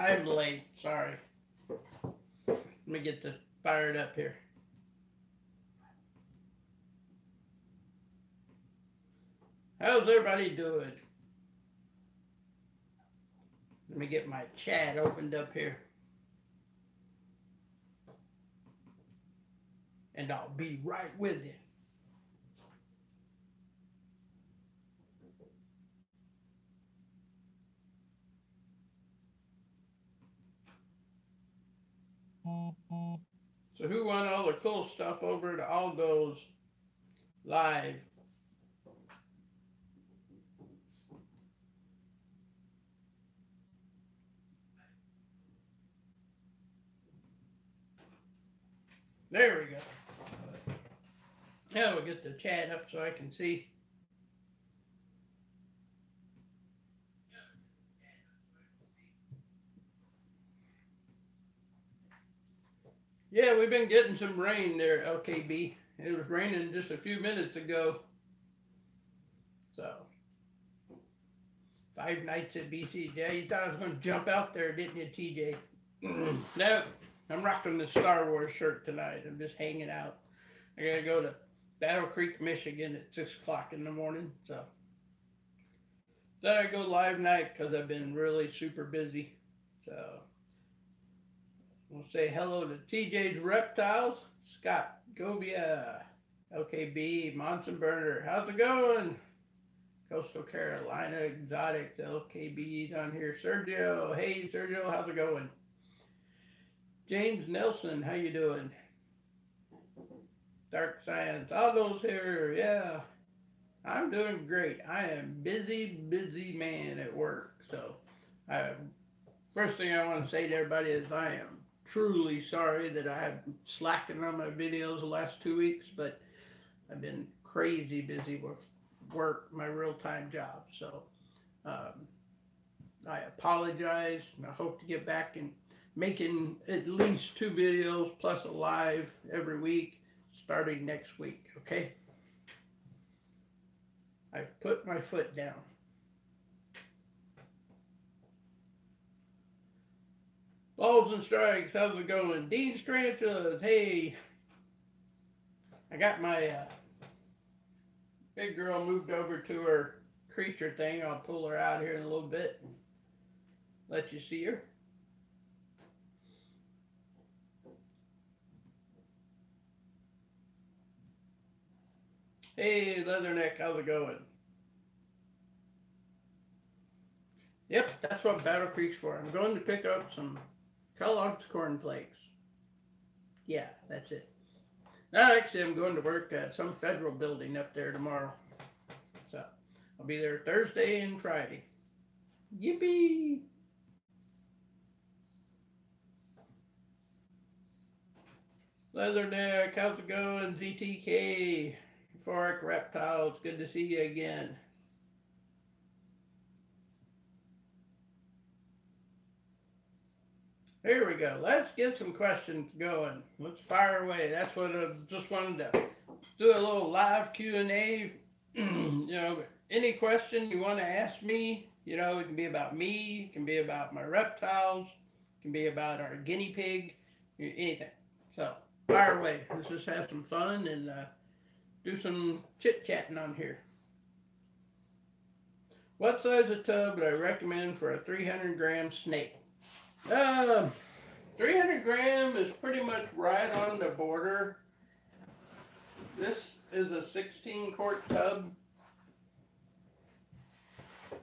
I'm late. Sorry. Let me get this fired up here. How's everybody doing? Let me get my chat opened up here. And I'll be right with you. So who won all the cool stuff over at Aldo's Live? There we go. Now we'll get the chat up so I can see. Yeah, we've been getting some rain there, LKB. It was raining just a few minutes ago. So, 5 nights at BCJ. You thought I was going to jump out there, didn't you, TJ? No, I'm rocking the Star Wars shirt tonight. I'm just hanging out. I got to go to Battle Creek, Michigan at 6 o'clock in the morning. So, I go live night because I've been really super busy. So, we'll say hello to TJ's Reptiles, Scott Govia, LKB, Monson Burner. How's it going? Coastal Carolina Exotics, LKB down here. Sergio, hey Sergio, how's it going? James Nelson, how you doing? Dark Science, all those here, yeah. I'm doing great. I am busy man at work. So, first thing I want to say to everybody is I am truly sorry that I have slackened on my videos the last 2 weeks, but I've been crazy busy with work, my real-time job. So I apologize, and I hope to get back and making at least 2 videos plus a live every week starting next week, okay? I've put my foot down. Balls and Strikes, how's it going? Dean Strantulas, hey. I got my big girl moved over to her creature thing. I'll pull her out here in a little bit and let you see her. Hey, Leatherneck, how's it going? Yep, that's what Battle Creek's for. I'm going to pick up some Kellogg's cornflakes. Yeah, that's it. Now, actually, I'm going to work at some federal building up there tomorrow. So, I'll be there Thursday and Friday. Yippee! Leatherneck, how's it going? ZTK, Euphoric Reptiles, good to see you again. Here we go. Let's get some questions going. Let's fire away. That's what I just wanted to do, a little live Q&A. You know, any question you want to ask me, you know, it can be about me, it can be about my reptiles, it can be about our guinea pig, anything. So, fire away. Let's just have some fun and do some chit-chatting on here. What size of tub would I recommend for a 300-gram snake? 300 gram is pretty much right on the border. This is a 16 quart tub.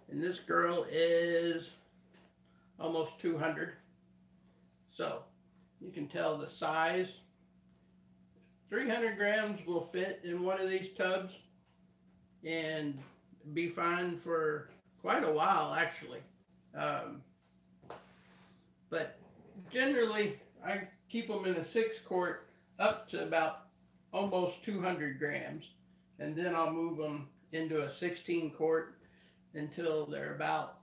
And this girl is almost 200. So you can tell the size. 300 grams will fit in one of these tubs and be fine for quite a while actually. But generally, I keep them in a 6 quart up to about almost 200 grams. And then I'll move them into a 16 quart until they're about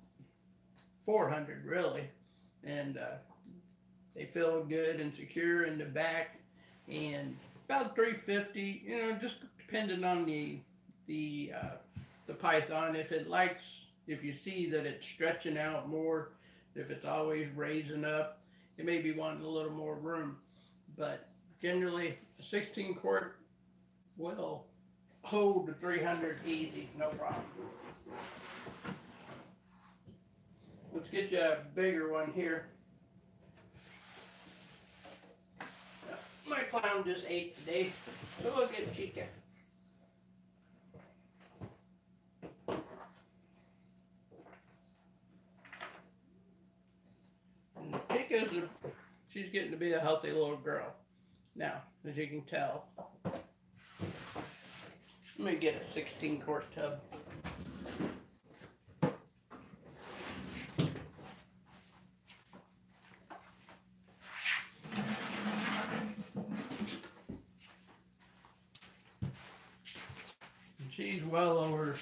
400 really. And they feel good and secure in the back. And about 350, you know, just depending on the python. If you see that it's stretching out more, If it's always raising up, it may be wanting a little more room. But generally, a 16 quart will hold the 300 easy, no problem. Let's get you a bigger one here. My clown just ate today, so we'll get Chica. And she's getting to be a healthy little girl now, as you can tell. Let me get a 16 quart tub. She's well over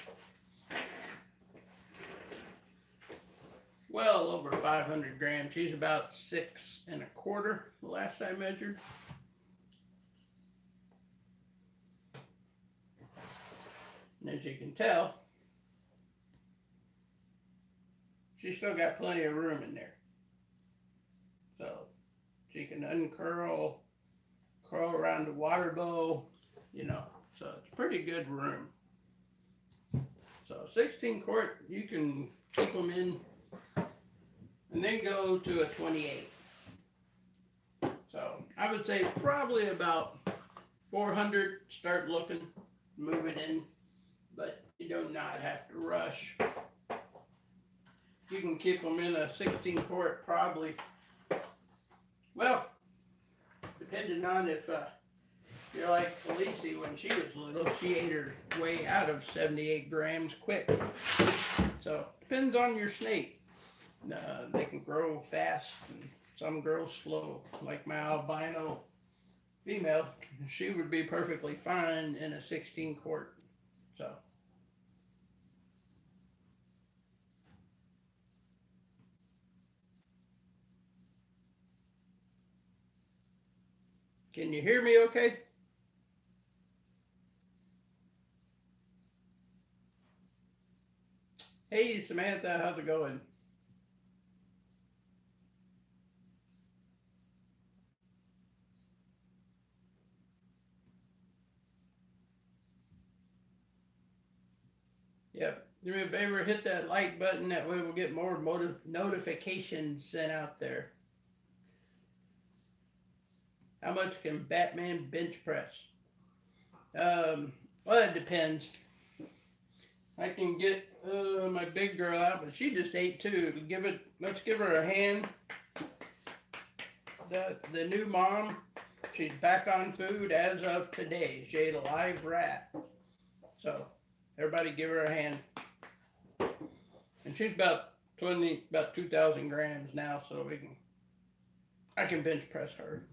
500 grams. She's about 6 1/4 the last I measured. And as you can tell, she's still got plenty of room in there. So she can uncurl, curl around the water bowl, you know, so it's pretty good room. So 16 quart, you can keep them in and then go to a 28. So I would say probably about 400, start looking, move it in, but you do not have to rush. You can keep them in a 16 quart probably, well, depending on if you're like Felicia when she was little, she ate her way out of 78 grams quick. So depends on your snake. They can grow fast and some grow slow. Like my albino female, she would be perfectly fine in a 16 quart. So can you hear me okay? Hey Samantha, how's it going? Yep. Do me a favor, hit that like button. That way we'll get more notifications sent out there. How much can Batman bench press? Well, it depends. I can get my big girl out, but she just ate too. Let's give her a hand. The new mom, she's back on food as of today. She ate a live rat. So everybody give her a hand. And she's about 2,000 grams now, so I can bench press her.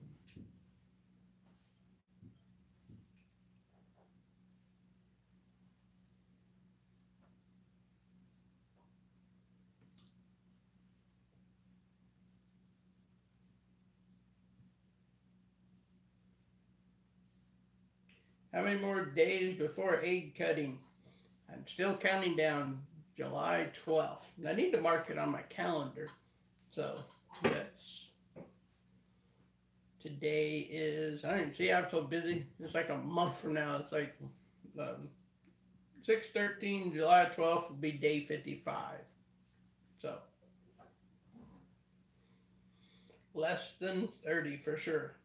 How many more days before egg cutting? I'm still counting down. July 12th. I need to mark it on my calendar. So that's today is, I didn't see, I'm so busy. It's like a month from now. It's like 6/13, July 12th will be day 55. So less than 30 for sure.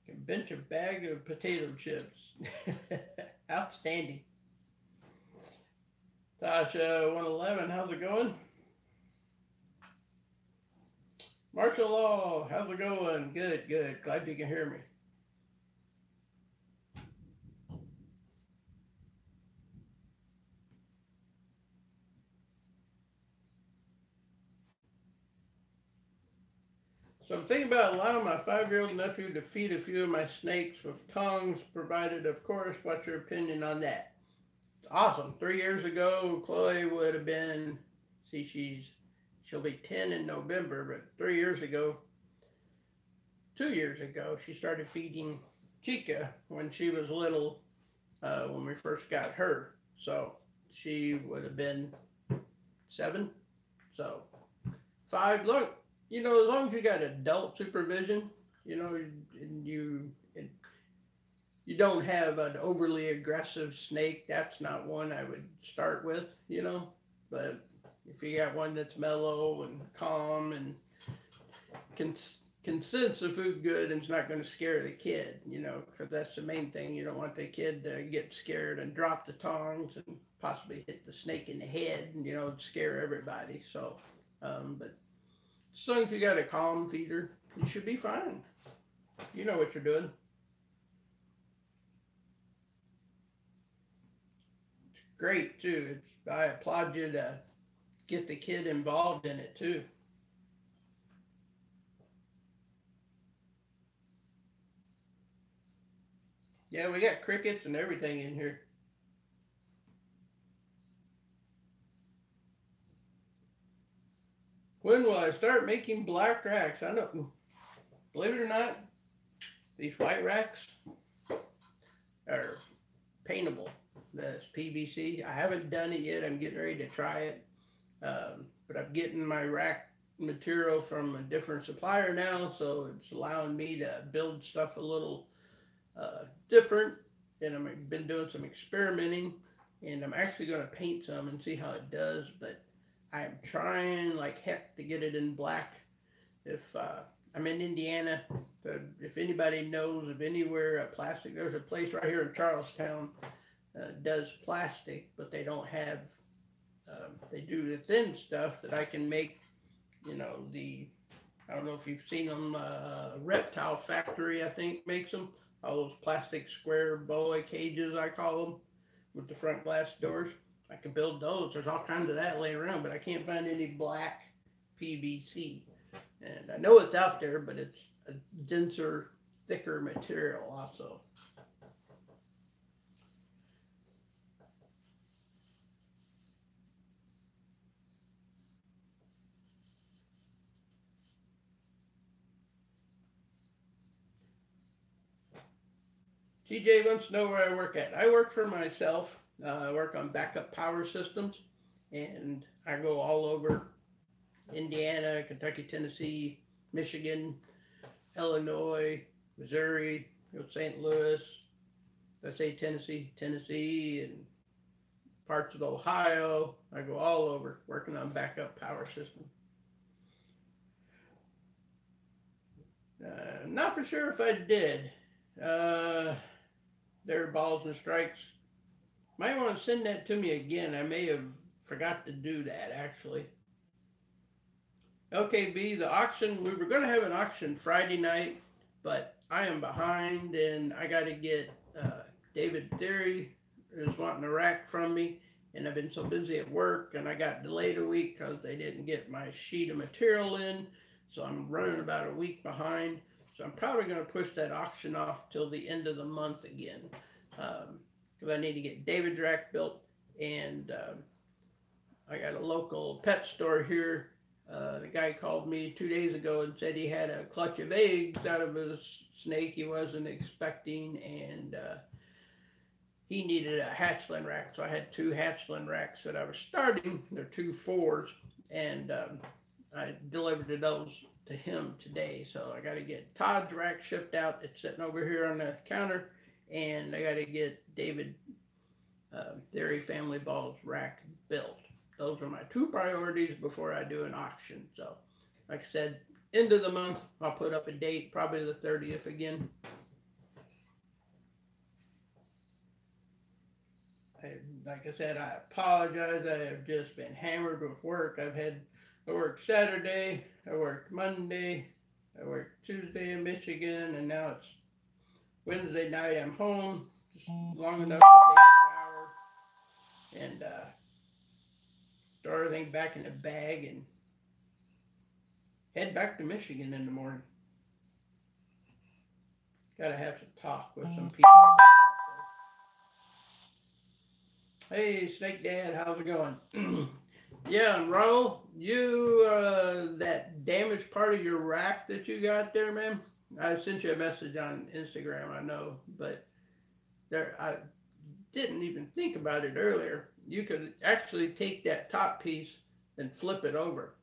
Can bench a bag of potato chips. Outstanding. Tasha 111, how's it going? Martial Law, how's it going? Good, good. Glad you can hear me. So I'm thinking about allowing my 5-year-old nephew to feed a few of my snakes with tongs, provided, of course. What's your opinion on that? It's awesome. 3 years ago, Chloe would have been, she'll be 10 in November, but 3 years ago, 2 years ago, she started feeding Chica when she was little, when we first got her. So she would have been 7. So 5. Look, as long as you got adult supervision, and you don't have an overly aggressive snake, that's not one I would start with. But if you got one that's mellow and calm and can sense the food good and it's not going to scare the kid, because that's the main thing. You don't want the kid to get scared and drop the tongs and possibly hit the snake in the head and, scare everybody. So, but as long as you got a calm feeder, you should be fine. You know what you're doing. Great too. I applaud you to get the kid involved in it too. Yeah, we got crickets and everything in here. When will I start making black racks? I know, believe it or not, these white racks are paintable. That's PVC. I haven't done it yet. I'm getting ready to try it. But I'm getting my rack material from a different supplier now, so it's allowing me to build stuff a little different. And I've been doing some experimenting, and I'm actually going to paint some and see how it does. But I'm trying like heck to get it in black. If I'm in Indiana, if anybody knows of anywhere plastic, there's a place right here in Charlestown does plastic, but they don't have. They do the thin stuff that I can make. I don't know if you've seen them. Reptile Factory, I think, makes them. All those plastic square boa cages, I call them, with the front glass doors. I can build those. There's all kinds of that laying around, but I can't find any black PVC. And I know it's out there, but it's a denser, thicker material also. TJ wants to know where I work at. I work for myself. I work on backup power systems, and I go all over Indiana, Kentucky, Tennessee, Michigan, Illinois, Missouri, St. Louis, let's say Tennessee, and parts of Ohio. I go all over working on backup power systems. Not for sure if I did. Their balls and strikes. Might want to send that to me again. I may have forgot to do that actually. Okay, B, the auction, we were going to have an auction Friday night, but I am behind and I got to get David Theory is wanting a rack from me, and I've been so busy at work and I got delayed a week because they didn't get my sheet of material in, so I'm running about a week behind. So I'm probably going to push that auction off till the end of the month again, because I need to get David's rack built, and I got a local pet store here. The guy called me 2 days ago and said he had a clutch of eggs out of a snake he wasn't expecting, and he needed a hatchling rack. So I had 2 hatchling racks that I was starting. They're 2 4s, and I delivered those to him today. So I got to get Todd's rack shipped out. It's sitting over here on the counter, and I got to get David Theory Family Balls rack built. Those are my 2 priorities before I do an auction. So like I said, end of the month, I'll put up a date, probably the 30th again. Like I said, I apologize. I have just been hammered with work. I worked Saturday, I worked Monday, I worked Tuesday in Michigan, and now it's Wednesday night. I'm home just long enough to take a shower and throw everything back in the bag and head back to Michigan in the morning. Gotta have some talk with some people. Hey, Snake Dad, how's it going? Yeah, and Raul, you, that damaged part of your rack that you got there, man, I sent you a message on Instagram, I know, but there I didn't even think about it earlier. You could actually take that top piece and flip it over.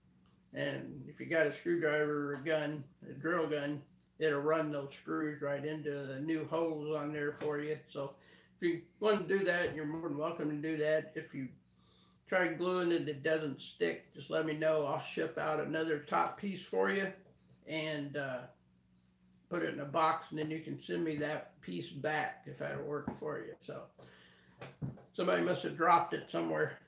And if you got a screwdriver or a gun, a drill gun, it'll run those screws right into the new holes on there for you. So if you want to do that, you're more than welcome to do that. If you try gluing it, it doesn't stick, just let me know. I'll ship out another top piece for you and put it in a box, and then you can send me that piece back if that'll work for you. So somebody must have dropped it somewhere.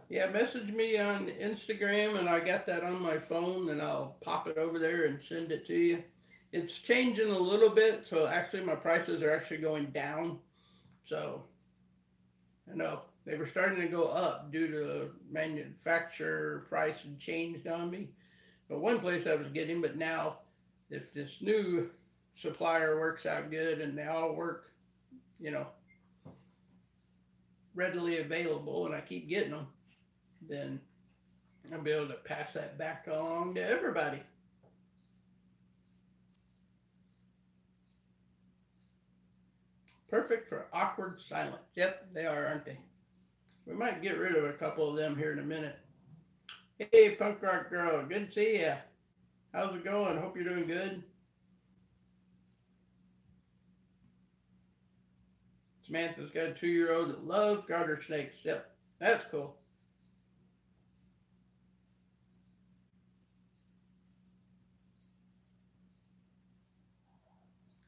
Yeah, message me on Instagram, and I got that on my phone, and I'll pop it over there and send it to you. It's changing a little bit, so actually my prices are actually going down. So I know they were starting to go up due to manufacturer price had changed on me. But one place I was getting, but now if this new supplier works out good and they all work, you know, readily available, and I keep getting them, then I'll be able to pass that back along to everybody. Perfect for awkward silence. Yep, they are, aren't they? We might get rid of a couple of them here in a minute. Hey, Punk Rock Girl, good to see ya. How's it going? Hope you're doing good. Samantha's got a 2-year-old that loves garter snakes. Yep, that's cool.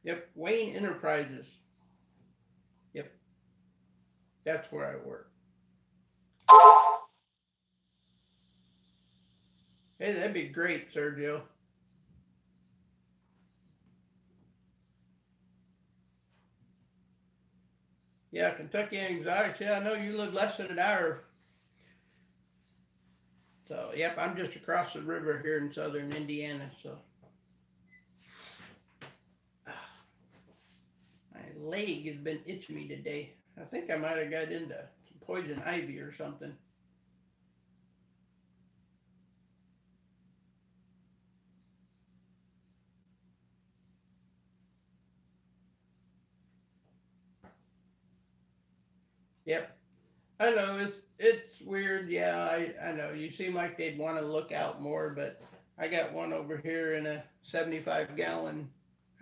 Yep, Wayne Enterprises. Yep, that's where I work. Hey, that'd be great, Sergio. Yeah, Kentucky Exotics. Yeah, I know you live less than an hour. So, yep, I'm just across the river here in southern Indiana. So, my leg has been itching me today. I think I might have got into some poison ivy or something. Yep, I know it's weird. Yeah, I know. You seem like they'd want to look out more, but I got one over here in a 75-gallon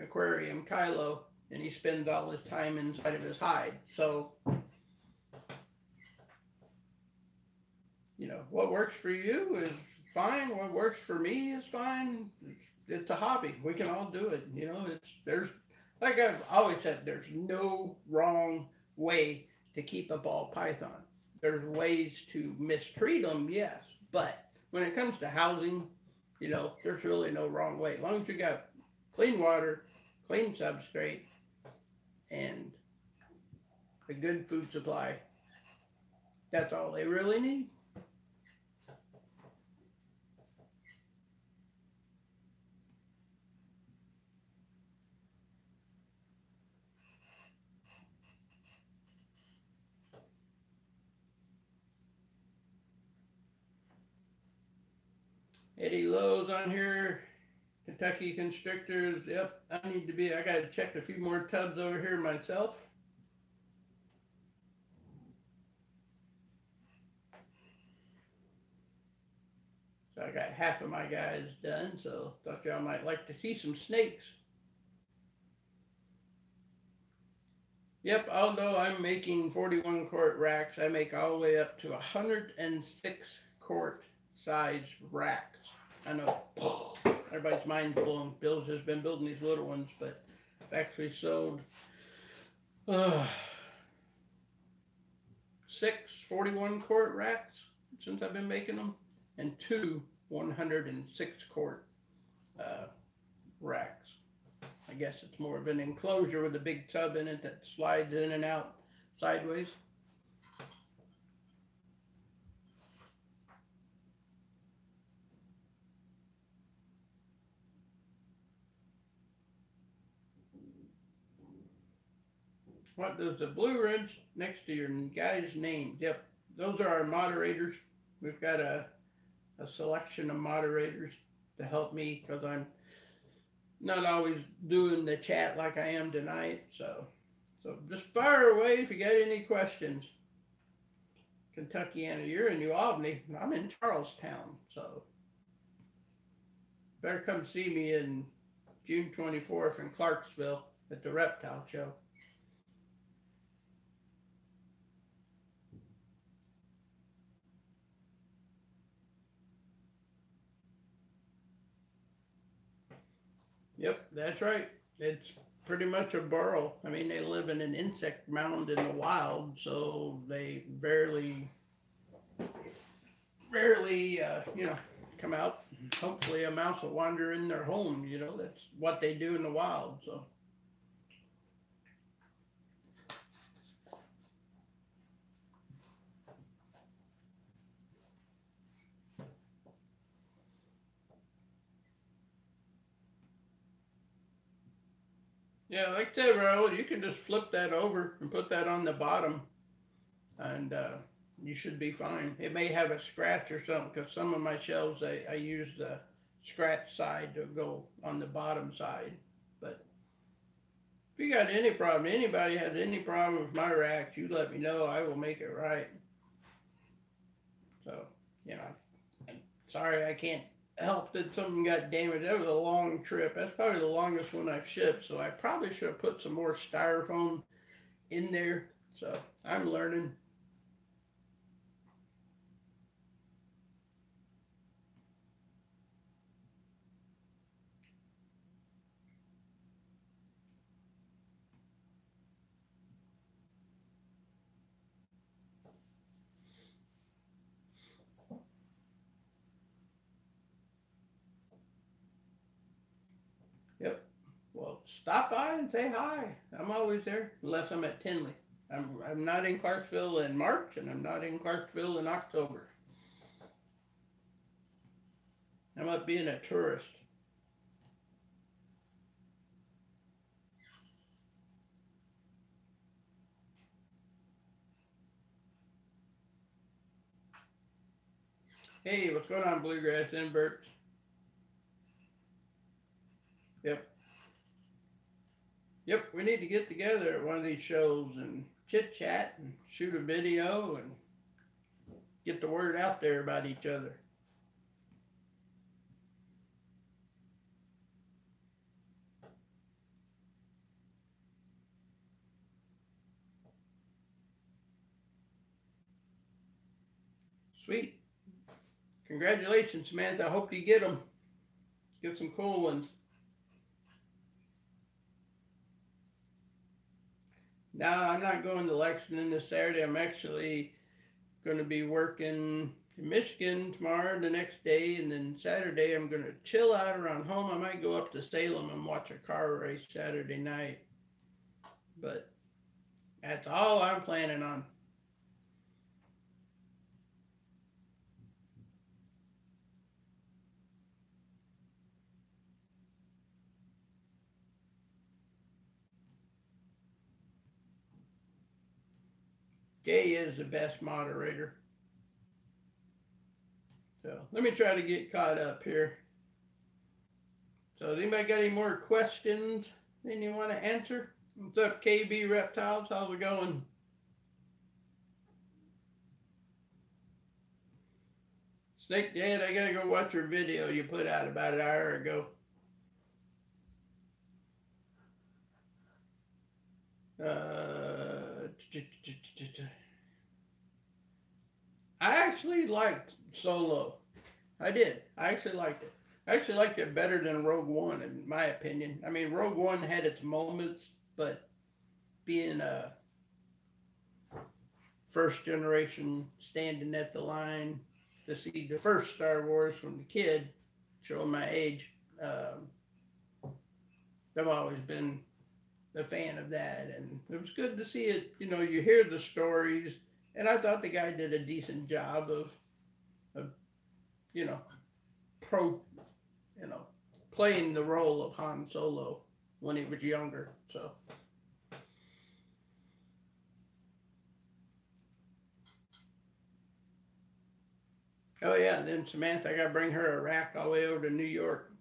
aquarium, Kylo, and he spends all his time inside of his hide. So, what works for you is fine. What works for me is fine. It's a hobby. We can all do it. There's like I've always said, there's no wrong way to keep a ball python. There's ways to mistreat them, yes, but when it comes to housing, there's really no wrong way. As long as you got clean water, clean substrate, and a good food supply, that's all they really need. Eddie Lowe's on here. Kentucky Constrictors. Yep, I got to check a few more tubs over here myself. So I got half of my guys done, so thought y'all might like to see some snakes. Yep, although I'm making 41 quart racks, I make all the way up to 106 quart size racks. I know everybody's mind's blown. Bill's just been building these little ones, but I've actually sold 6 41 quart racks since I've been making them, and 2 106 quart racks. I guess it's more of an enclosure with a big tub in it that slides in and out sideways. What does the blue wrench next to your guy's name? Yep, those are our moderators. We've got a selection of moderators to help me because I'm not always doing the chat like I am tonight. So just fire away if you got any questions. Kentuckiana, you're in New Albany. I'm in Charlestown, so better come see me in June 24th in Clarksville at the Reptile Show. Yep, that's right. It's pretty much a burrow. I mean, they live in an insect mound in the wild, so they rarely, come out. Hopefully, a mouse will wander in their home. You know, that's what they do in the wild. So. Yeah, like I said, Raul, you can just flip that over and put that on the bottom, and you should be fine. It may have a scratch or something because some of my shelves I use the scratch side to go on the bottom side. But if you got any problem, anybody has any problem with my racks, you let me know. I will make it right. So, I'm sorry I can't help that something got damaged. That was a long trip. That's probably the longest one I've shipped. So I probably should have put some more styrofoam in there. So I'm learning. Yep. Well, stop by and say hi. I'm always there, unless I'm at Tinley. I'm not in Clarksville in March, and I'm not in Clarksville in October. I'm up being a tourist. Hey, what's going on, Bluegrass Inverts? Yep. Yep, we need to get together at one of these shows and chit chat and shoot a video and get the word out there about each other. Sweet. Congratulations, Samantha. I hope you get them. Get some cool ones. No, I'm not going to Lexington this Saturday. I'm actually going to be working in Michigan tomorrow and the next day. And then Saturday, I'm going to chill out around home. I might go up to Salem and watch a car race Saturday night. But that's all I'm planning on. Jay is the best moderator. So let me try to get caught up here. So has anybody got any more questions than you want to answer? What's up, KB Reptiles? How's it going? Snake Dad, I gotta go watch your video you put out about an hour ago. I actually liked Solo. I did. I actually liked it. I actually liked it better than Rogue One, in my opinion. I mean, Rogue One had its moments, but being a first generation standing at the line to see the first Star Wars from the kid, showing my age, I've always been a fan of that, and it was good to see it. You know, you hear the stories, and I thought the guy did a decent job of playing the role of Han Solo when he was younger. So Oh yeah, and then Samantha, I gotta bring her a rack all the way over to New York.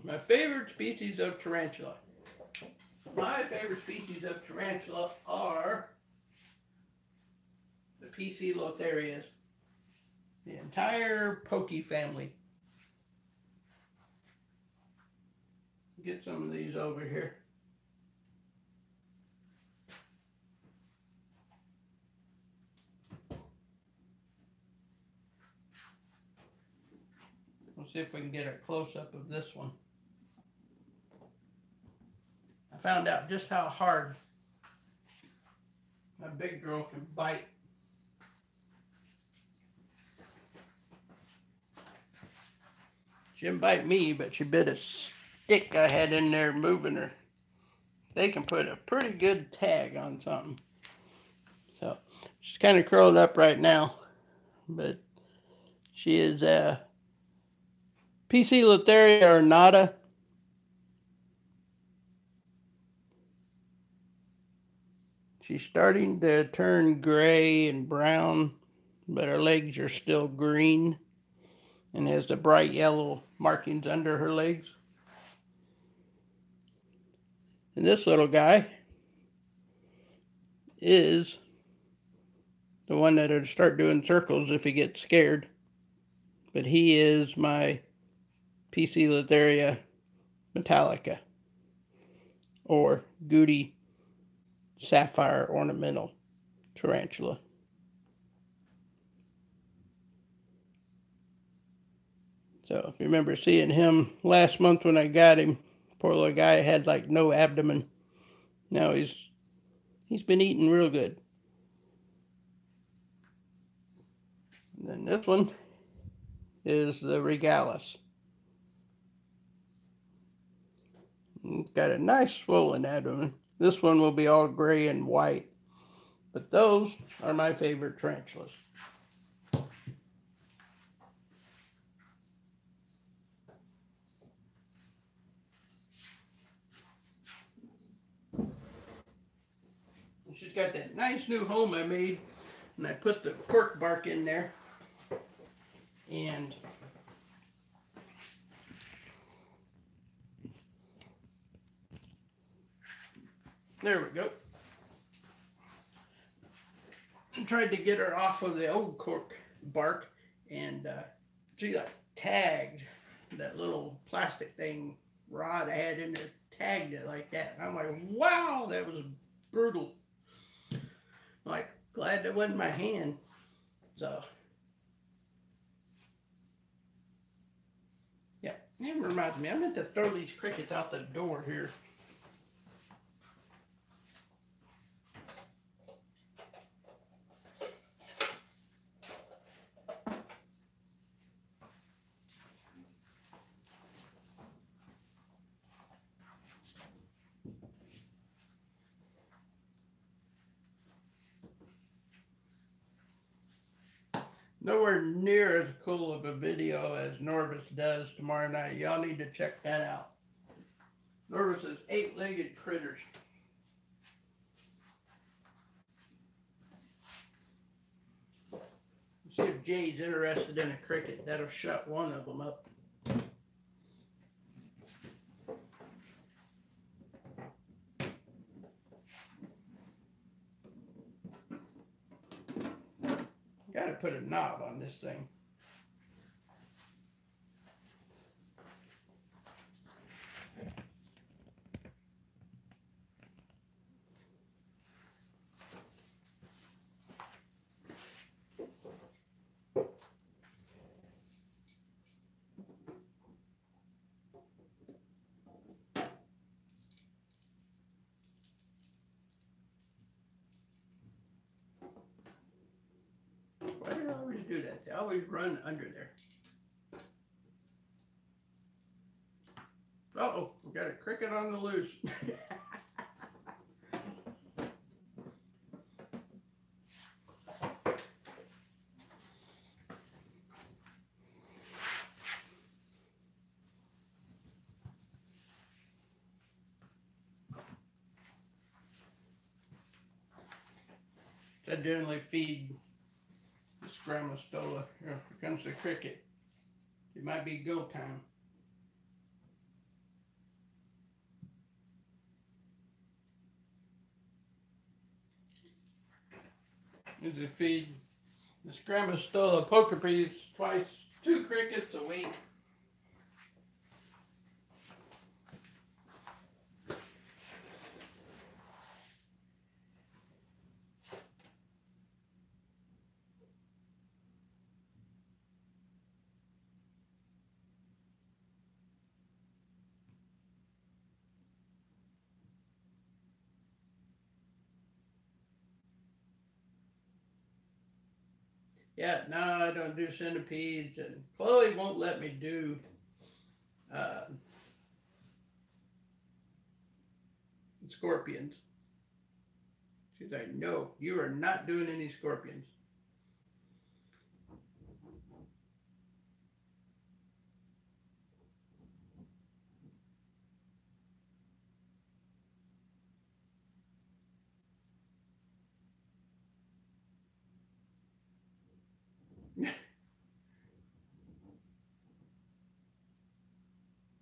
My favorite species of tarantula. My favorite species of tarantula are the PC Lotharias, the entire Pokey family. Get some of these over here. Let's see if we can get a close-up of this one. I found out just how hard my big girl can bite. She didn't bite me, but she bit a stick I had in there moving her. They can put a pretty good tag on something. So she's kind of curled up right now, but she is a PC Lotharia ornata. She's starting to turn gray and brown, but her legs are still green and has the bright yellow markings under her legs. And this little guy is the one that'll start doing circles if he gets scared. But he is my PC Lotharia metallica, or Goody sapphire ornamental tarantula. So if you remember seeing him last month when I got him, poor little guy had like no abdomen. Now he's been eating real good. And then this one is the Regalis. It's got a nice swollen abdomen. This one will be all gray and white. But those are my favorite tarantulas. She's got that nice new home I made, and I put the cork bark in there. And there we go. I tried to get her off of the old cork bark, and she like tagged that little plastic thing rod I had in there, tagged it like that. And I'm like, wow, that was brutal. Like, glad that wasn't my hand. So, yeah, that reminds me, I meant to throw these crickets out the door here. Nowhere near as cool of a video as Norvis does tomorrow night. Y'all need to check that out. Norvis's 8-legged critters. See if Jay's interested in a cricket. That'll shut one of them up. Gotta put a knob on this thing. Why do I always do that? They always run under there. Uh-oh, we got a cricket on the loose. I generally feed this Grammostola. Here comes the cricket. It might be go time. Usually feed this Grammostola poker piece twice, 2 crickets a week. Yeah, no, I don't do centipedes, and Chloe won't let me do uh, scorpions. She's like, no, you are not doing any scorpions.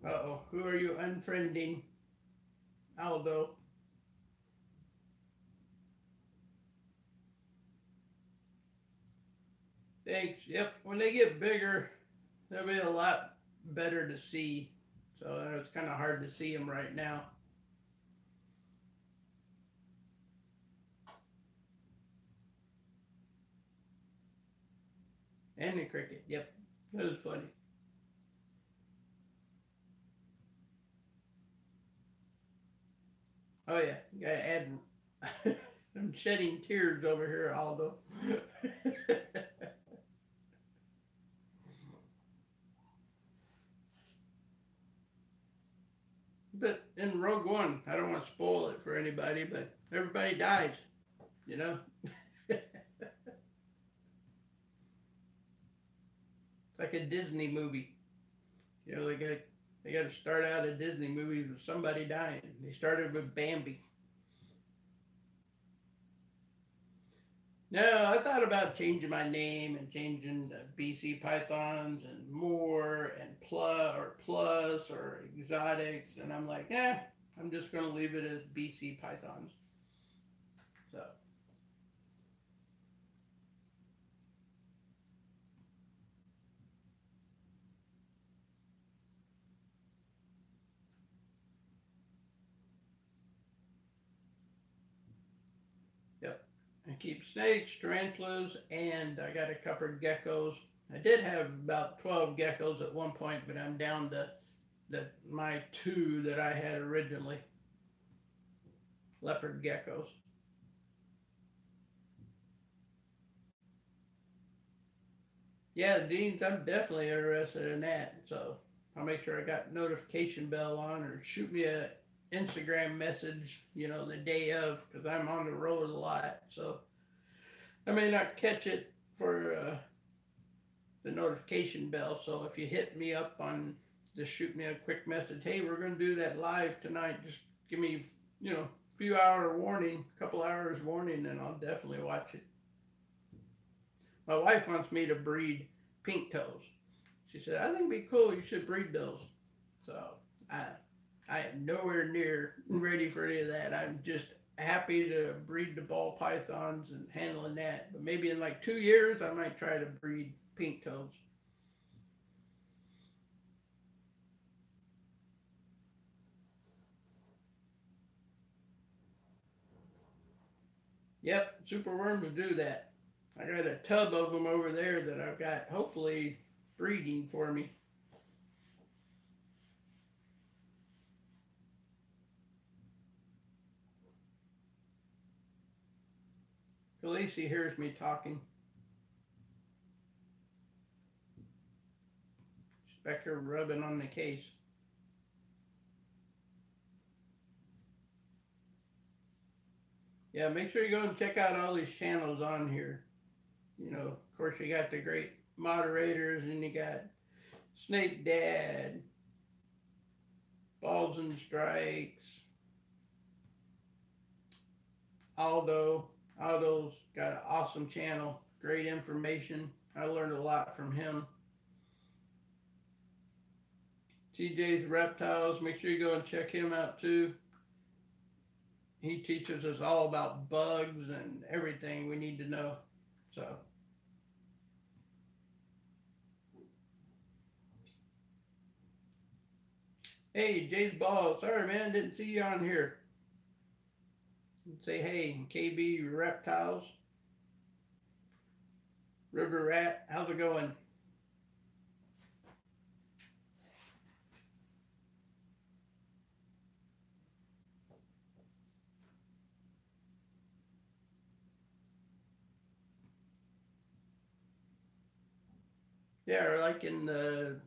Uh-oh, who are you unfriending? Aldo. Thanks. Yep, when they get bigger, they'll be a lot better to see. So it's kind of hard to see them right now. And the cricket. Yep, that was funny. Oh yeah, you gotta add. I'm shedding tears over here, Aldo. But in Rogue One, I don't want to spoil it for anybody, but everybody dies, you know? It's like a Disney movie. You know, they got to start out a Disney movie with somebody dying. They started with Bambi. No, I thought about changing my name and changing to BC Pythons and more and plus or exotics, and I'm like, I'm just gonna leave it as BC Pythons. So yep, I keep snakes, tarantulas, and I got a couple of geckos. I did have about 12 geckos at one point, but I'm down to my 2 that I had originally, leopard geckos. Yeah, Deans, I'm definitely interested in that. So I'll make sure I got notification bell on, or shoot me a Instagram message, the day of, because I'm on the road a lot. So I may not catch it for the notification bell. So if you hit me up on, just shoot me a quick message. Hey, we're going to do that live tonight. Just give me, a few hour warning, couple hours warning, and I'll definitely watch it. My wife wants me to breed pink toes. She said, I think it'd be cool. You should breed those. So I, I am nowhere near ready for any of that. I'm just happy to breed the ball pythons and handling that. But maybe in like 2 years, I might try to breed pink toes. Yep, superworms do that. I got a tub of them over there that I've got hopefully breeding for me. Khaleesi hears me talking. Expect her rubbing on the case. Yeah, make sure you go and check out all these channels on here. Of course, you got the great moderators, and you got Snake Dad, Balls and Strikes, Aldo. Aldo's got an awesome channel, great information. I learned a lot from him. TJ's Reptiles, make sure you go and check him out too. He teaches us all about bugs and everything we need to know. So, hey, Jay's Ball. Sorry, man, didn't see you on here. Say hey, KB Reptiles. River Rat, how's it going? Yeah, or like in the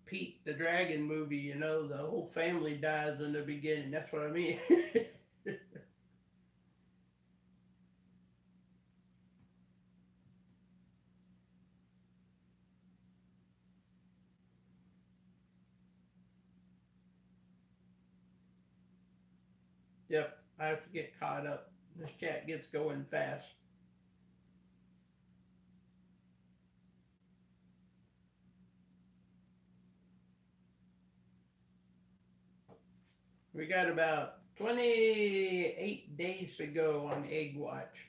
Pete the Dragon movie, you know, the whole family dies in the beginning. That's what I mean. Yep, I have to get caught up. This chat gets going fast. We got about 28 days to go on Egg Watch.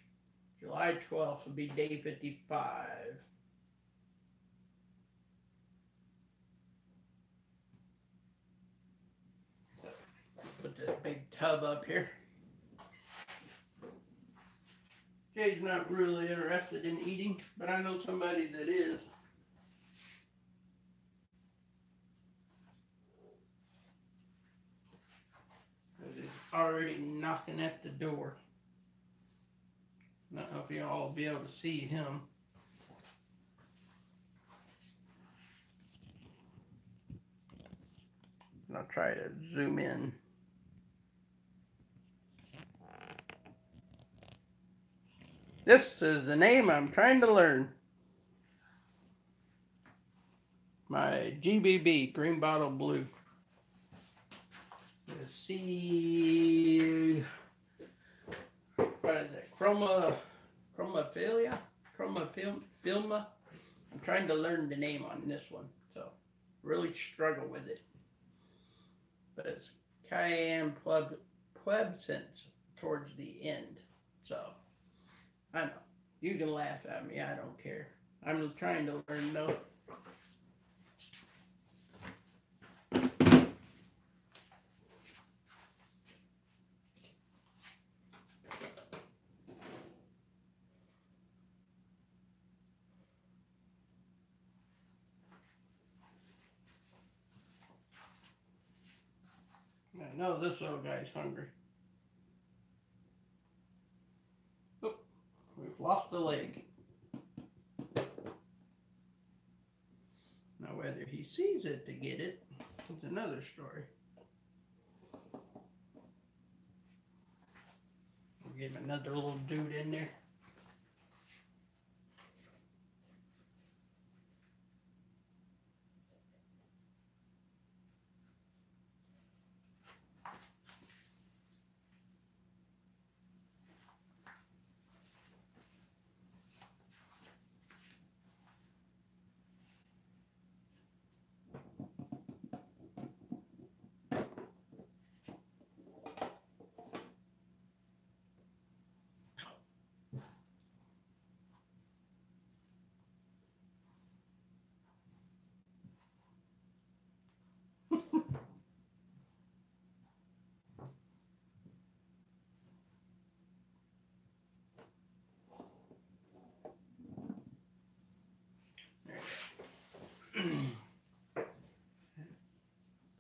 July 12th will be day 55. Put this big tub up here. Jay's not really interested in eating, but I know somebody that is. He's already knocking at the door. I don't know if y'all will be able to see him. I'll try to zoom in. This is the name I'm trying to learn. My GBB, green bottle blue. Let's see. What is it? Chromophilia? Chromophilia? I'm trying to learn the name on this one, so really struggle with it. But it's cayenne pubescence towards the end. So, I know. You can laugh at me, I don't care. I'm trying to learn though. I know this little guy's hungry. Oh, we've lost a leg. Now whether he sees it to get it is another story. We'll give him another little dude in there.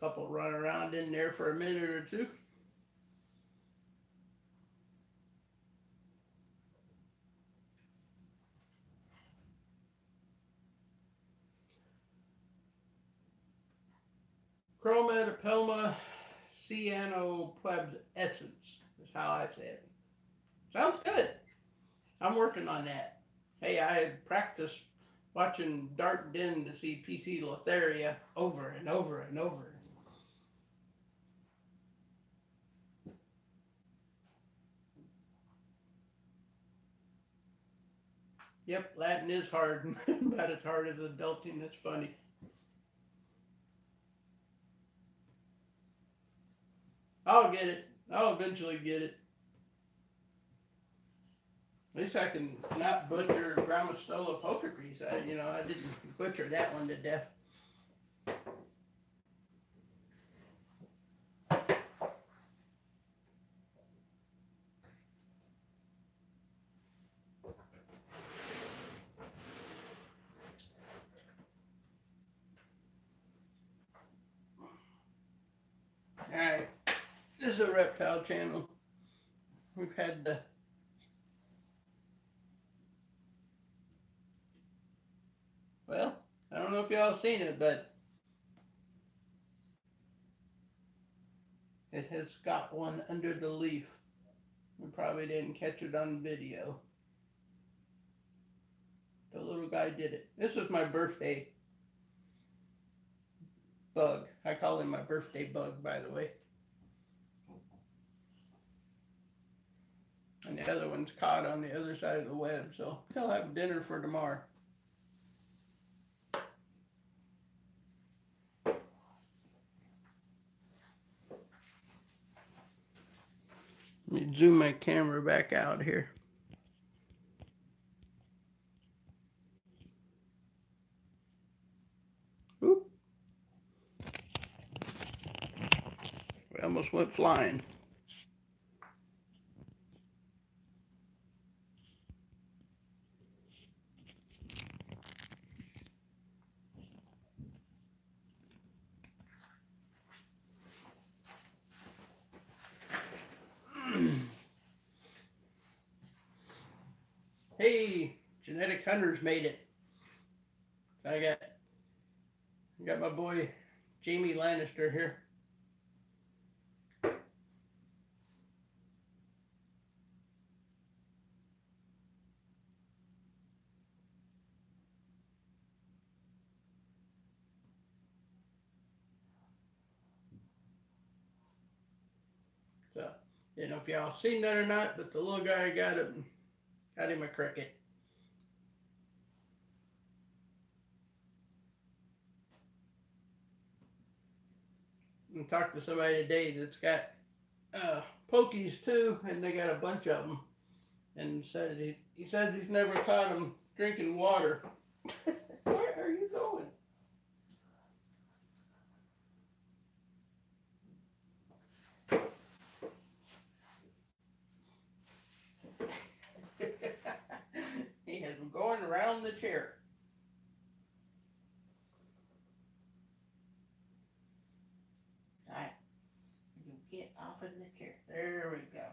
Couple run around in there for a minute or two. Chromatopelma cyanoplebescens is how I say it. Sounds good. I'm working on that. Hey, I practiced watching Dark Den to see Poecilotheria over and over and over. Yep, Latin is hard, about as hard as adulting. That's funny. I'll get it. I'll eventually get it. At least I can not butcher Grammostola poker piece. I didn't butcher that one to death. All right, this is a reptile channel. We've had the well. I don't know if y'all have seen it, but it has got one under the leaf. We probably didn't catch it on video. The little guy did it. This was my birthday bug. I call him my birthday bug, by the way. And the other one's caught on the other side of the web, so he'll have dinner for tomorrow. Let me zoom my camera back out here. Oop. We almost went flying. Hey, Genetic Hunters made it. I got my boy Jamie Lannister here. So, you know if y'all seen that or not, but the little guy got him a cricket. I talked to somebody today that's got pokies too, and they got a bunch of them. And said he said he's never caught them drinking water. Where are you going? He has been going around the chair. All right, you get off of the chair. There we go.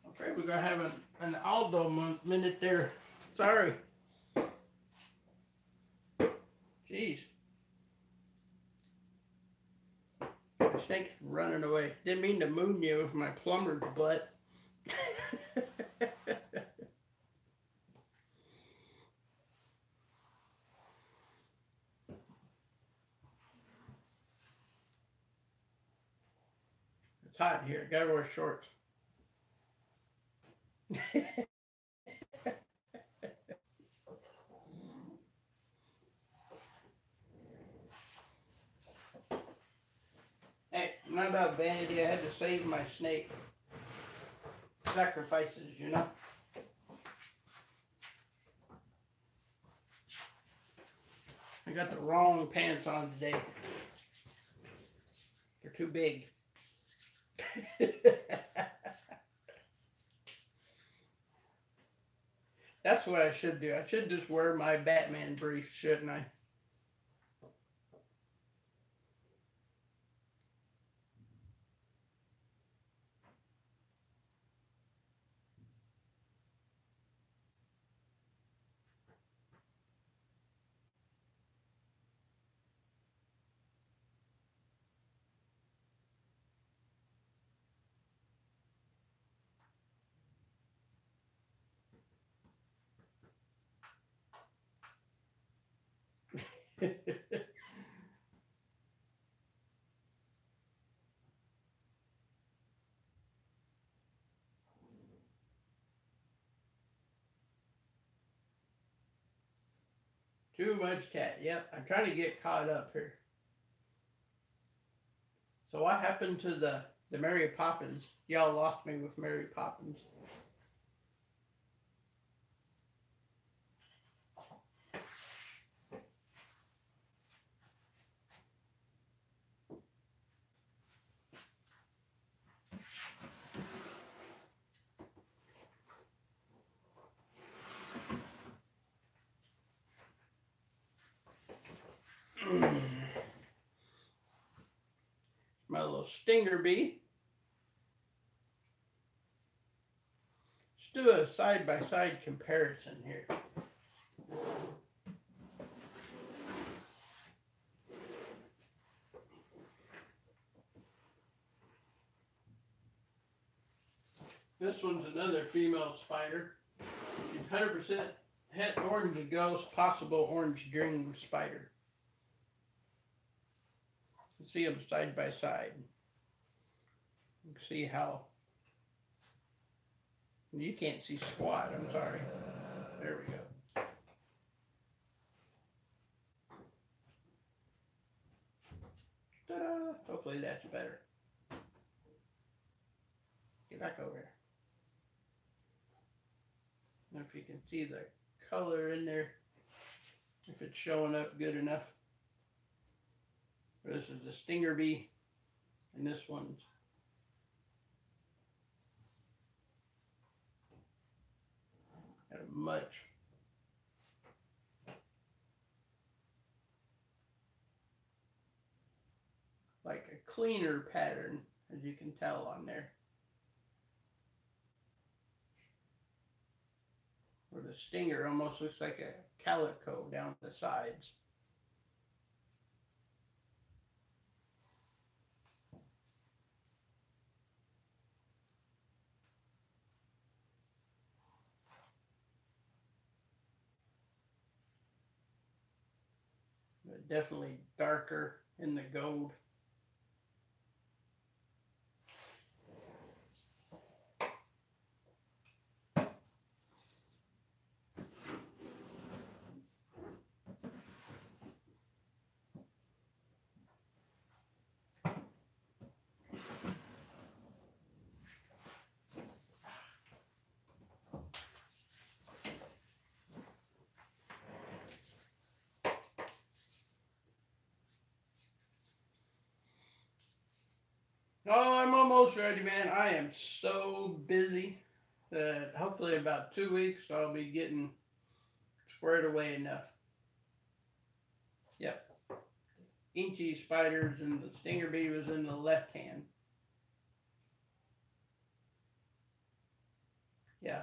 I'm afraid we're gonna have an Aldo minute there. Sorry. Jeez. The snake's running away. Didn't mean to moon you with my plumber's butt. It's hot in here. Gotta wear shorts. Hey, not about vanity. I had to save my snake. Sacrifices, you know. I got the wrong pants on today. They're too big. That's what I should do. I should just wear my Batman briefs, shouldn't I? much cat. Yep, I'm trying to get caught up here. So what happened to the Mary Poppins? Y'all lost me with Mary Poppins. My little stinger bee. Let's do a side-by-side comparison here. This one's another female spider. She's 100% het orange ghost, possible orange dream spider. You can see them side by side. You can see how you can't see squat. I'm sorry. There we go. Ta-da! Hopefully that's better. Get back over here. If you can see the color in there, if it's showing up good enough. This is the stinger bee, and this one's got a much like a cleaner pattern, as you can tell on there. Where the stinger almost looks like a calico down the sides. But definitely darker in the gold. Oh, I'm almost ready, man. I am so busy that hopefully in about 2 weeks I'll be getting squared away enough. Yep. Inchy spiders and the stinger bee was in the left hand. Yeah.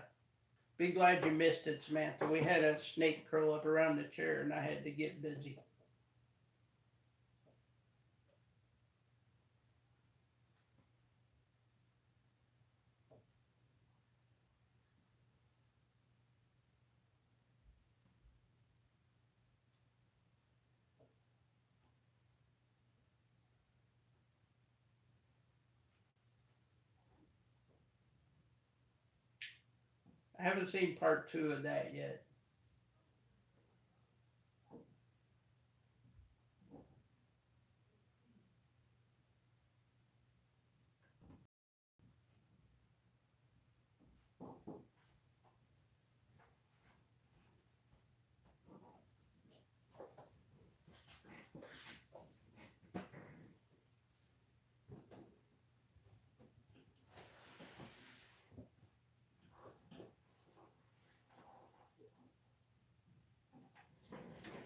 Be glad you missed it, Samantha. We had a snake curl up around the chair and I had to get busy. I haven't seen part 2 of that yet.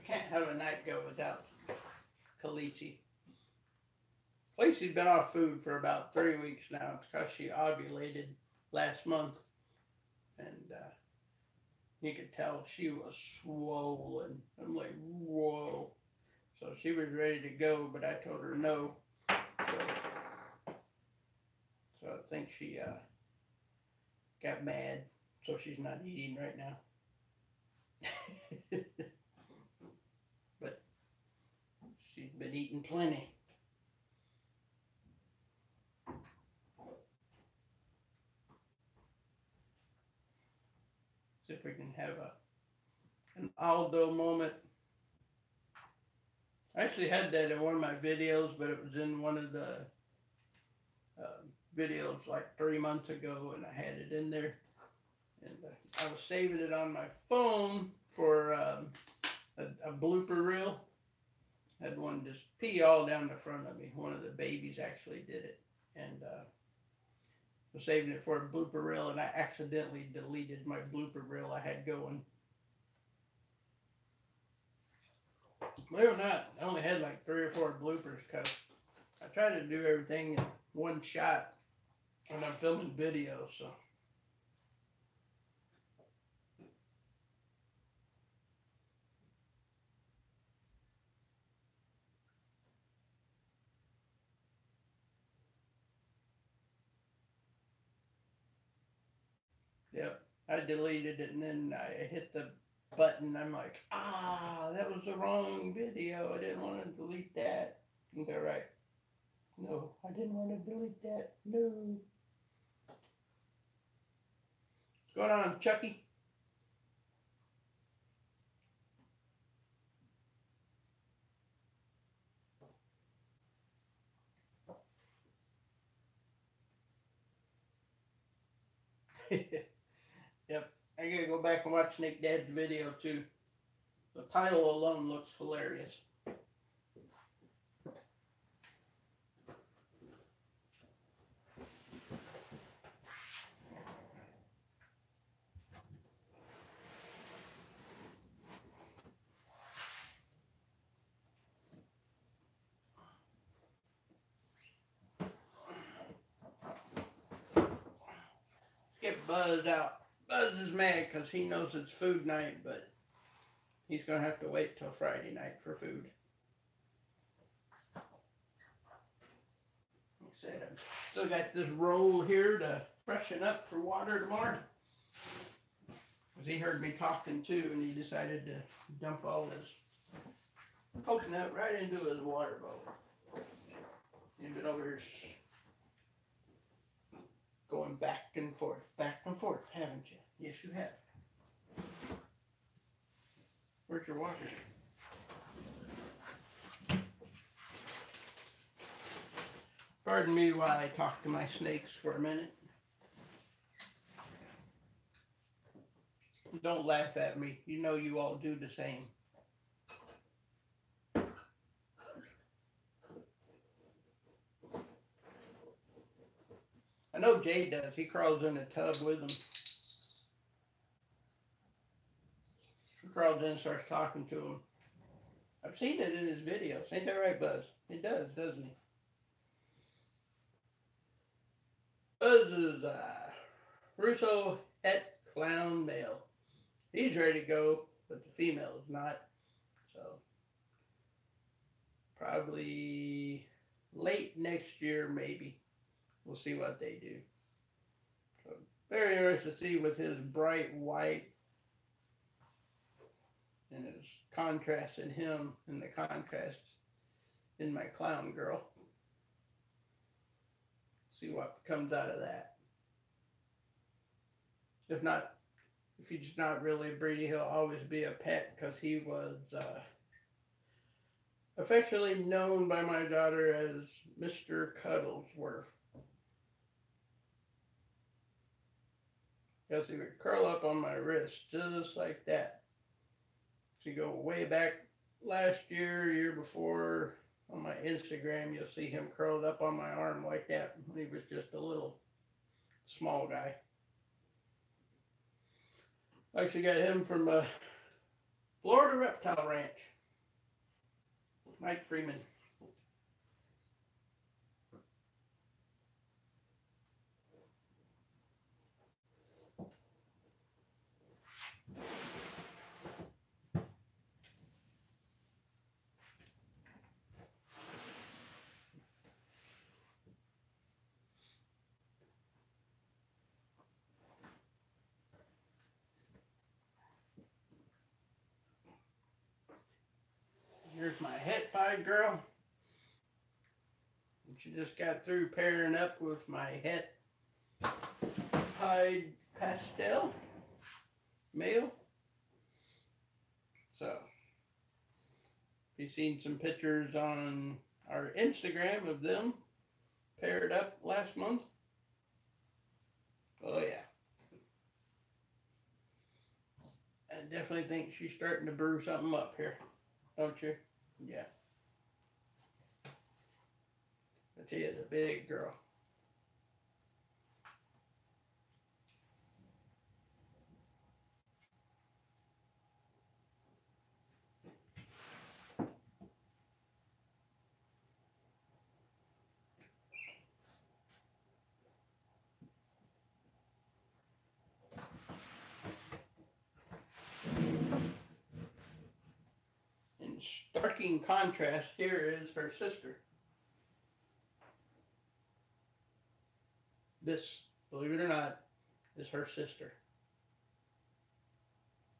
Can't have a night go without Kalichi. Lacey's been off food for about 3 weeks now because she ovulated last month. And you could tell she was swollen. I'm like, whoa. So she was ready to go, but I told her no. So I think she got mad. So she's not eating right now. But she's been eating plenty. See if we can have an Aldo moment. I actually had that in one of my videos, but it was in one of the videos like 3 months ago, and I had it in there. And I was saving it on my phone for a blooper reel. I had one just pee all down the front of me. One of the babies actually did it, and was saving it for a blooper reel, and I accidentally deleted my blooper reel I had going. Believe it or not, I only had like 3 or 4 bloopers because I try to do everything in one shot when I'm filming videos. So. Yep, I deleted it and then I hit the button. I'm like, that was the wrong video. I didn't want to delete that. You go right. No, I didn't want to delete that. No. What's going on, Chucky? Yep, I gotta go back and watch Nick Dad's video too. The title alone looks hilarious. Get Buzz out. Buzz is mad because he knows it's food night, but he's going to have to wait till Friday night for food. Like I said, I've still got this roll here to freshen up for water tomorrow. Because he heard me talking too, and he decided to dump all his coconut right into his water bowl. You've been over here going back and forth, haven't you? Yes, you have. Where's your water? Pardon me while I talk to my snakes for a minute. Don't laugh at me. You know you all do the same. I know Jay does. He crawls in the tub with him. He crawls in and starts talking to him. I've seen it in his videos. Ain't that right, Buzz? He does, doesn't he? Buzz is Russo het clown male. He's ready to go, but the female is not. So probably late next year, maybe. We'll see what they do. So very interesting to see with his bright white and his contrast in him and the contrast in my clown girl. See what comes out of that. If he's not really breeding, he'll always be a pet because he was affectionately known by my daughter as Mr. Cuddlesworth. Because he would curl up on my wrist just like that. So you go way back last year before on my Instagram, you'll see him curled up on my arm like that when he was just a little small guy. I actually got him from Florida Reptile Ranch. Mike Freeman. Here's my het pied girl. And she just got through pairing up with my het pied pastel male. So, if You seen some pictures on our Instagram of them paired up last month? Oh yeah. I definitely think she's starting to brew something up here, don't you? Yeah. But she is a big girl. In starking contrast, here is her sister. This, believe it or not, is her sister.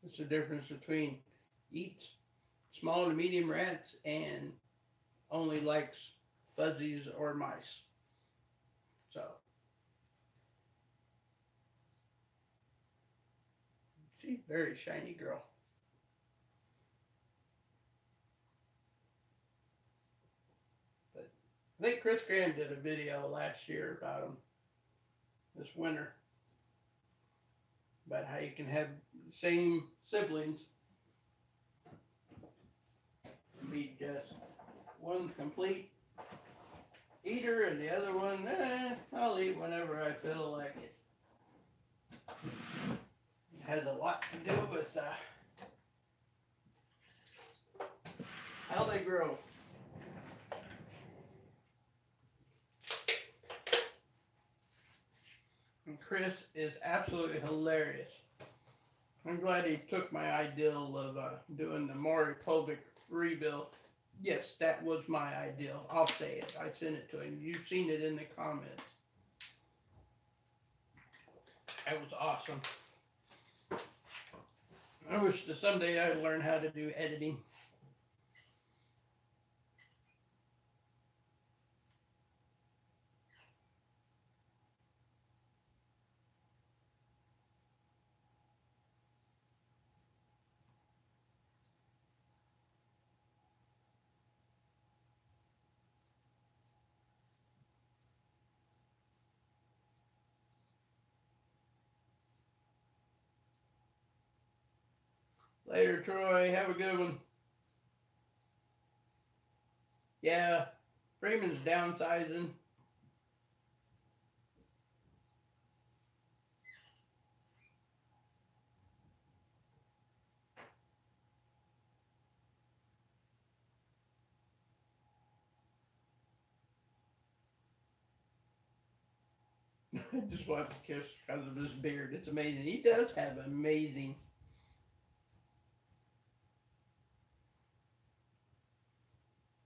It's the difference between eats small to medium rats and only likes fuzzies or mice. So she's a very shiny girl. But I think Chris Graham did a video last year about them this winter. About how you can have the same siblings and be just one complete eater and the other one, I'll eat whenever I feel like it. It has a lot to do with how they grow. And Chris is absolutely hilarious. I'm glad he took my ideal of doing the Maury Povich rebuild. Yes, that was my ideal. I'll say it. I sent it to him. You've seen it in the comments. That was awesome. I wish that someday I'd learn how to do editing. Later, Troy. Have a good one. Yeah, Freeman's downsizing. I just want to kiss because of his beard. It's amazing. He does have amazing.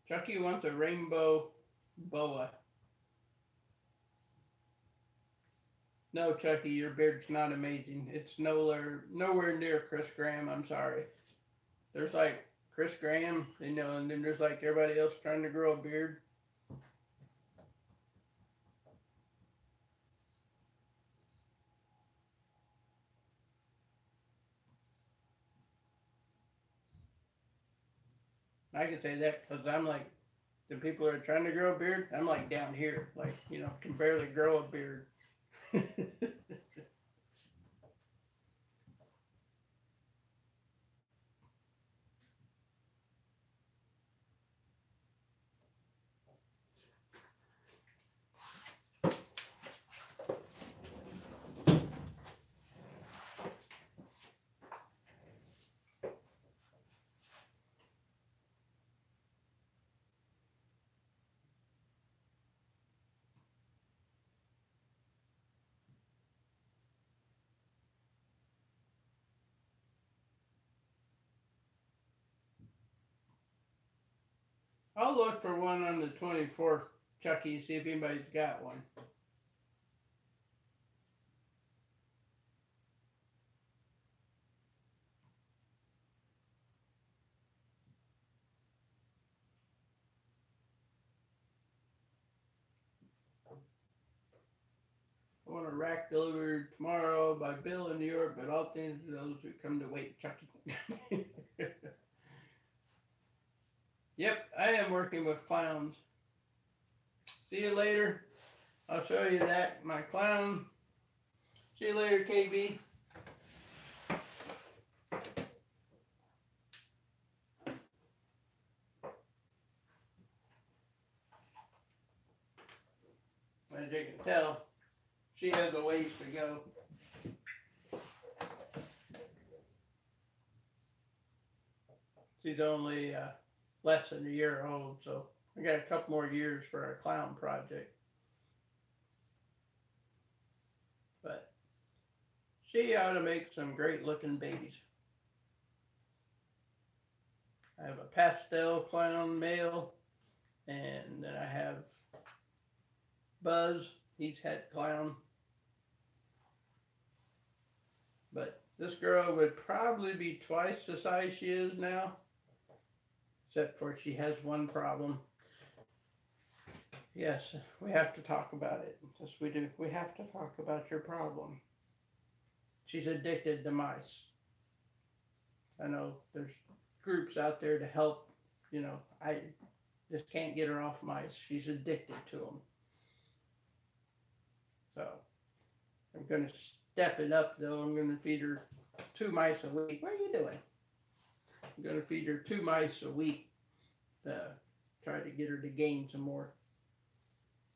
Chucky wants a rainbow boa. No, Chucky, your beard's not amazing. It's nowhere near Chris Graham. I'm sorry. There's like Chris Graham, and then there's like everybody else trying to grow a beard. I can say that because I'm like, the people that are trying to grow a beard, I'm like down here, like, can barely grow a beard. I'll look for one on the 24th, Chucky, see if anybody's got one. I want a rack delivered tomorrow by Bill in New York, but all things to those who come to wait, Chucky. Yep, I am working with clowns. See you later. I'll show you that, my clown. See you later, KB. As you can tell, she has a ways to go. She's only less than a year old, so I got a couple more years for our clown project. But she ought to make some great looking babies. I have a pastel clown male, and then I have Buzz. He's het clown. But this girl would probably be twice the size she is now, except for she has one problem. Yes, we have to talk about it. Yes, we do. We have to talk about your problem. She's addicted to mice. I know there's groups out there to help. You know, I just can't get her off mice. She's addicted to them. So I'm going to step it up, though. I'm going to feed her 2 mice a week. What are you doing? I'm going to feed her 2 mice a week to try to get her to gain some more.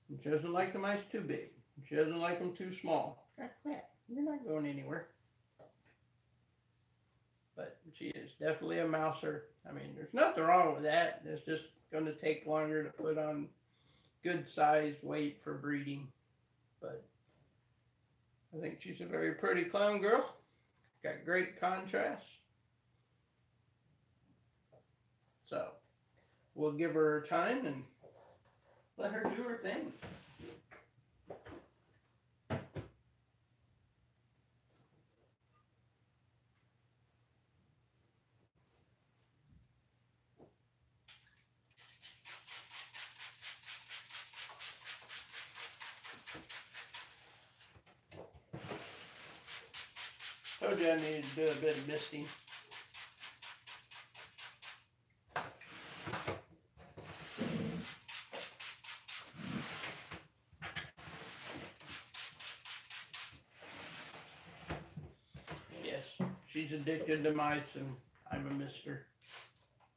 And she doesn't like the mice too big. She doesn't like them too small. Crap, you're not going anywhere. But she is definitely a mouser. I mean, there's nothing wrong with that. It's just going to take longer to put on good size weight for breeding. But I think she's a very pretty clown girl. Got great contrast. So we'll give her time and let her do her thing. Told you I needed to do a bit of misting. Yes, she's addicted to mice and I'm a mister.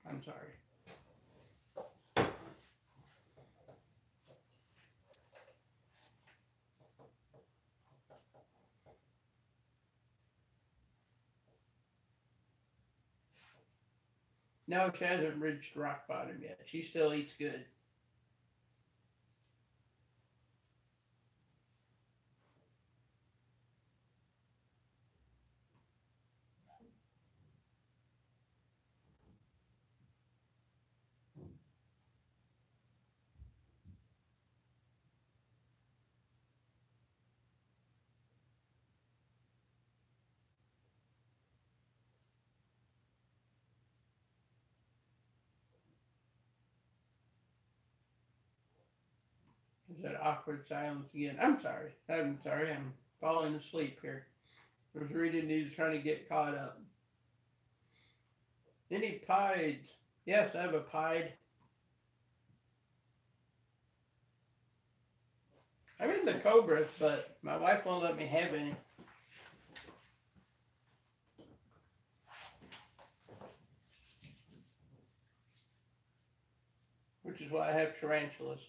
I'm sorry. No, she hasn't reached rock bottom yet. She still eats good. Is that awkward silence again? I'm sorry. I'm falling asleep here. I was reading these trying to get caught up. Any pieds? Yes, I have a pied. I'm in the cobras, but my wife won't let me have any. Which is why I have tarantulas.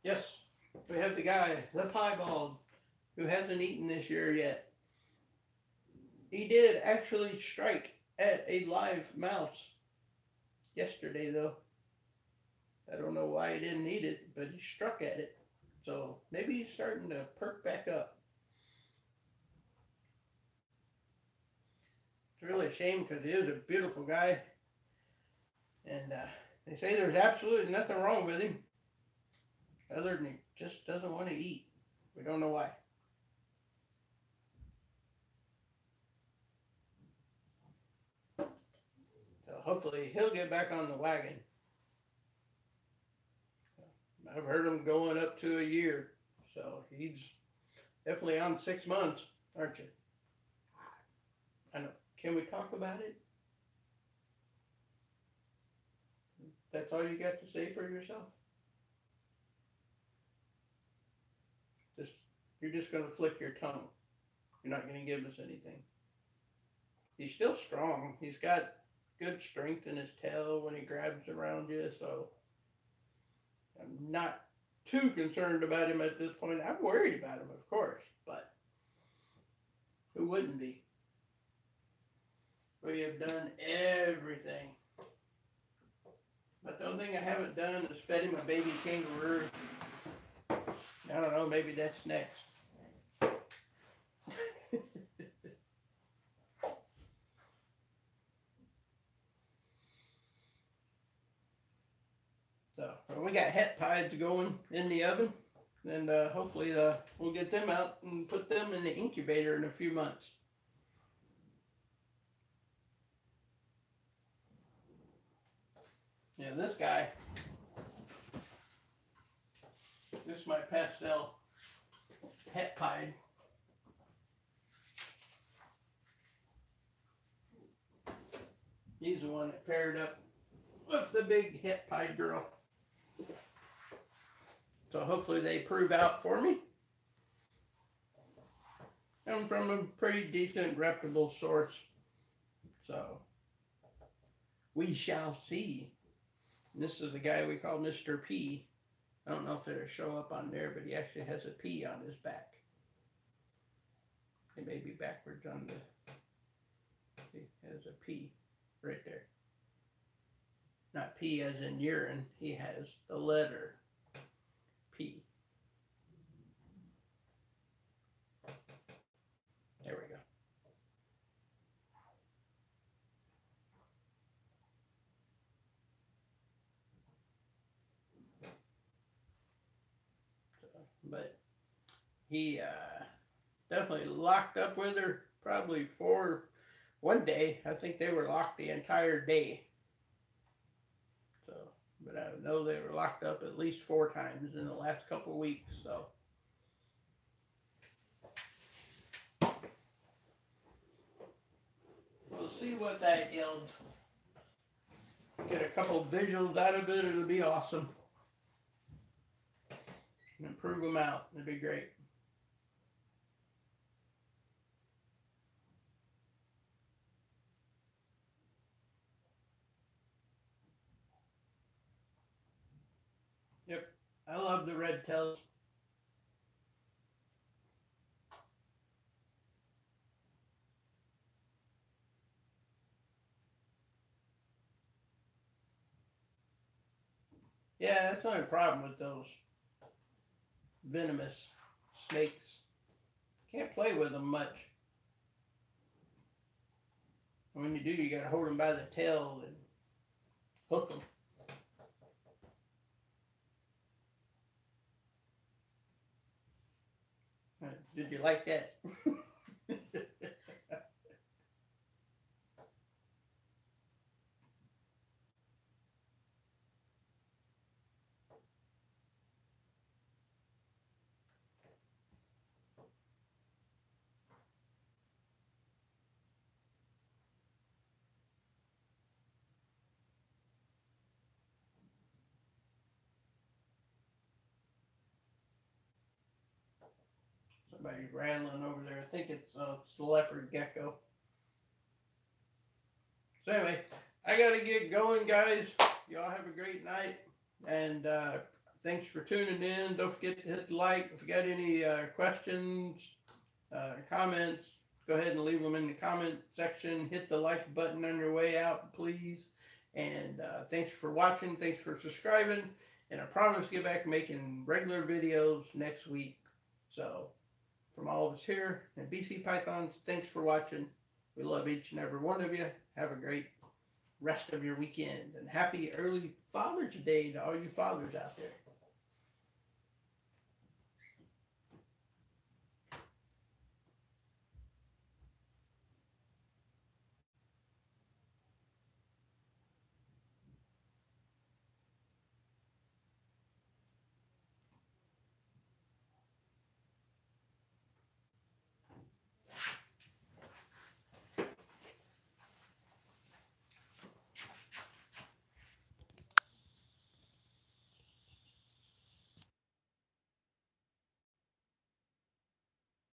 Yes, we have the guy, the piebald, who hasn't eaten this year yet. He did actually strike at a live mouse yesterday, though. I don't know why he didn't eat it, but he struck at it. So maybe he's starting to perk back up. It's really a shame because he is a beautiful guy. And they say there's absolutely nothing wrong with him other than he just doesn't want to eat. We don't know why. So hopefully he'll get back on the wagon. I've heard him going up to a year. So he's definitely on 6 months, aren't you? I know. Can we talk about it? That's all you got to say for yourself? You're just going to flick your tongue. You're not going to give us anything. He's still strong. He's got good strength in his tail when he grabs around you, so I'm not too concerned about him at this point. I'm worried about him, of course, but who wouldn't be? We have done everything. But the only thing I haven't done is fed him a baby kangaroo. I don't know, maybe that's next. So we got het pies going in the oven, and hopefully we'll get them out and put them in the incubator in a few months. Yeah, this guy, this is my pastel het pie. He's the one that paired up with the big het pie girl. So hopefully they prove out for me. I'm from a pretty decent, reputable source. So we shall see. And this is the guy we call Mr. P. I don't know if it'll show up on there, but he actually has a P on his back. It may be backwards on the... He has a P right there. Not P as in urine. He has the letter P. There we go. But he definitely locked up with her probably one day. I think they were locked the entire day. So, but I know they were locked up at least 4 times in the last couple of weeks. So. We'll see what that yields. Get a couple visuals out of it, it'll be awesome. And improve them out, it'd be great. Yep, I love the red tails. Yeah, that's the only problem with those venomous snakes. Can't play with them much. When you do, you gotta hold them by the tail and hook them. Did you like that? Somebody's rattling over there. I think it's the leopard gecko. So anyway, I gotta get going, guys. Y'all have a great night, and thanks for tuning in. Don't forget to hit the like. If you got any questions, comments, go ahead and leave them in the comment section. Hit the like button on your way out, please. And thanks for watching. Thanks for subscribing. And I promise to get back making regular videos next week. So, from all of us here at BC Pythons, thanks for watching. We love each and every one of you. Have a great rest of your weekend. And happy early Father's Day to all you fathers out there.